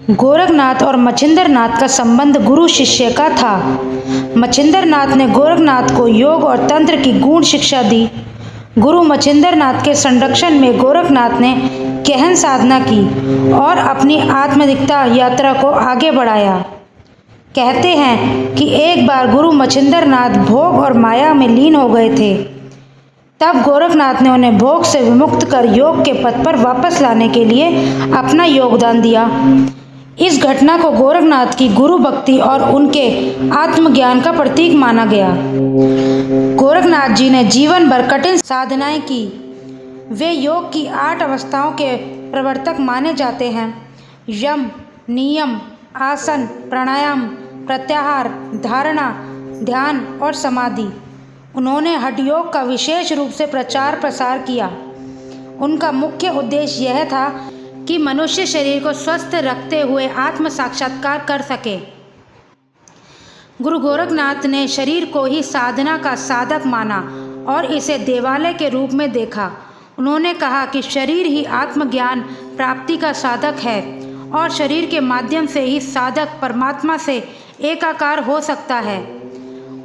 गोरखनाथ और मच्छिंद्रनाथ का संबंध गुरु शिष्य का था। मच्छिंद्रनाथ ने गोरखनाथ को योग और तंत्र की गूढ़ शिक्षा दी। गुरु मच्छिंद्रनाथ के संरक्षण में गोरखनाथ ने गहन साधना की और अपनी आत्मनिष्ठा यात्रा को आगे बढ़ाया। कहते हैं कि एक बार गुरु मच्छिंद्रनाथ भोग और माया में लीन हो गए थे। तब गोरखनाथ ने उन्हें भोग से विमुक्त कर योग के पथ पर वापस लाने के लिए अपना योगदान दिया। इस घटना को गोरखनाथ की गुरु भक्ति और उनके आत्मज्ञान का प्रतीक माना गया। गोरखनाथ जी ने जीवन भर कठिन साधनाएं की। वे योग की 8 अवस्थाओं के प्रवर्तक माने जाते हैं: यम, नियम, आसन, प्राणायाम, प्रत्याहार, धारणा, ध्यान और समाधि। उन्होंने हठयोग का विशेष रूप से प्रचार प्रसार किया। उनका मुख्य उद्देश्य यह था कि मनुष्य शरीर को स्वस्थ रखते हुए आत्म साक्षात्कार कर सके। गुरु गोरखनाथ ने शरीर को ही साधना का साधक माना और इसे देवालय के रूप में देखा। उन्होंने कहा कि शरीर ही आत्मज्ञान प्राप्ति का साधक है और शरीर के माध्यम से ही साधक परमात्मा से एकाकार हो सकता है।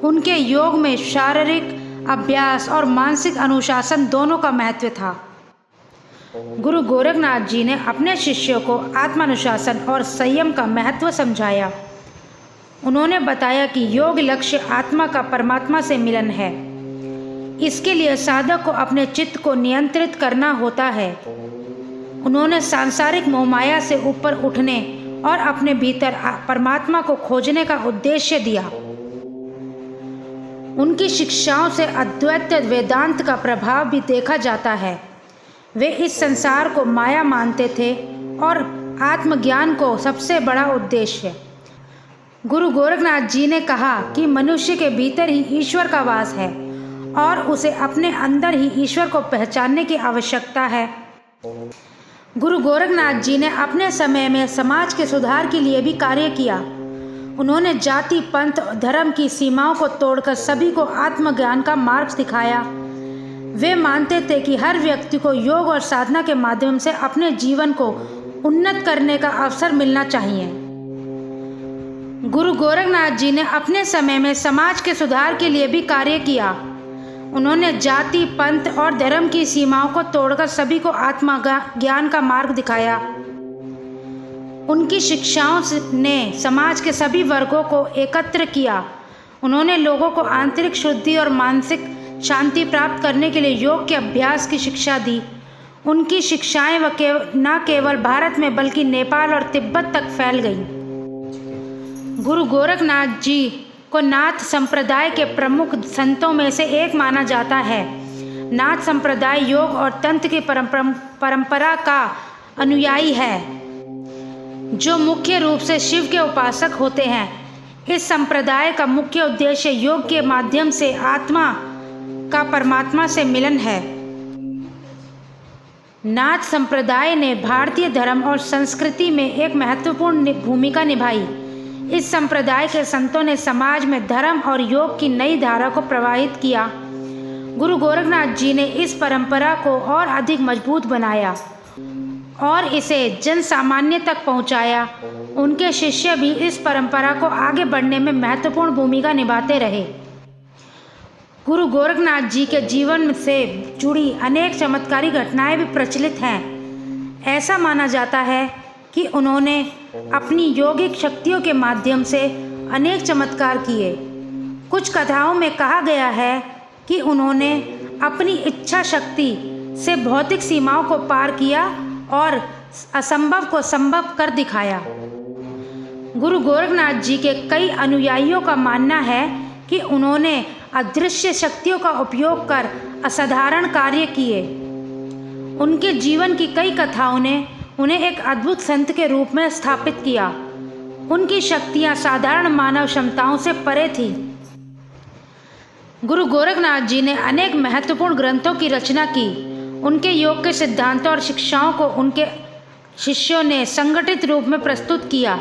उनके योग में शारीरिक अभ्यास और मानसिक अनुशासन दोनों का महत्व था। गुरु गोरखनाथ जी ने अपने शिष्यों को आत्मानुशासन और संयम का महत्व समझाया। उन्होंने बताया कि योग लक्ष्य आत्मा का परमात्मा से मिलन है। इसके लिए साधक को अपने चित्त को नियंत्रित करना होता है। उन्होंने सांसारिक मोहमाया से ऊपर उठने और अपने भीतर परमात्मा को खोजने का उद्देश्य दिया। उनकी शिक्षाओं से अद्वैत वेदांत का प्रभाव भी देखा जाता है। वे इस संसार को माया मानते थे और आत्मज्ञान को सबसे बड़ा उद्देश्य। गुरु गोरखनाथ जी ने कहा कि मनुष्य के भीतर ही ईश्वर का वास है और उसे अपने अंदर ही ईश्वर को पहचानने की आवश्यकता है। गुरु गोरखनाथ जी ने अपने समय में समाज के सुधार के लिए भी कार्य किया। उन्होंने जाति, पंथ, धर्म की सीमाओं को तोड़कर सभी को आत्मज्ञान का मार्ग दिखाया। वे मानते थे कि हर व्यक्ति को योग और साधना के माध्यम से अपने जीवन को उन्नत करने का अवसर मिलना चाहिए। गुरु गोरखनाथ जी ने अपने समय में समाज के सुधार के लिए भी कार्य किया। उन्होंने जाति, पंथ और धर्म की सीमाओं को तोड़कर सभी को आत्मज्ञान का मार्ग दिखाया। उनकी शिक्षाओं ने समाज के सभी वर्गों को एकत्र किया। उन्होंने लोगों को आंतरिक शुद्धि और मानसिक शांति प्राप्त करने के लिए योग के अभ्यास की शिक्षा दी। उनकी शिक्षाएं न केवल भारत में बल्कि नेपाल और तिब्बत तक फैल गईं। गुरु गोरखनाथ जी को नाथ संप्रदाय के प्रमुख संतों में से एक माना जाता है। नाथ संप्रदाय योग और तंत्र की परंपरा का अनुयायी है, जो मुख्य रूप से शिव के उपासक होते हैं। इस संप्रदाय का मुख्य उद्देश्य योग के माध्यम से आत्मा का परमात्मा से मिलन है। नाथ संप्रदाय ने भारतीय धर्म और संस्कृति में एक महत्वपूर्ण भूमिका निभाई। इस संप्रदाय के संतों ने समाज में धर्म और योग की नई धारा को प्रवाहित किया। गुरु गोरखनाथ जी ने इस परंपरा को और अधिक मजबूत बनाया और इसे जन सामान्य तक पहुंचाया। उनके शिष्य भी इस परंपरा को आगे बढ़ने में महत्वपूर्ण भूमिका निभाते रहे। गुरु गोरखनाथ जी के जीवन से जुड़ी अनेक चमत्कारी घटनाएं भी प्रचलित हैं। ऐसा माना जाता है कि उन्होंने अपनी यौगिक शक्तियों के माध्यम से अनेक चमत्कार किए। कुछ कथाओं में कहा गया है कि उन्होंने अपनी इच्छा शक्ति से भौतिक सीमाओं को पार किया और असंभव को संभव कर दिखाया। गुरु गोरखनाथ जी के कई अनुयायियों का मानना है कि उन्होंने अदृश्य शक्तियों का उपयोग कर असाधारण कार्य किए। उनके जीवन की कई कथाओं ने उन्हें एक अद्भुत संत के रूप में स्थापित किया। उनकी शक्तियां साधारण मानव क्षमताओं से परे थी। गुरु गोरखनाथ जी ने अनेक महत्वपूर्ण ग्रंथों की रचना की। उनके योग के सिद्धांतों और शिक्षाओं को उनके शिष्यों ने संगठित रूप में प्रस्तुत किया।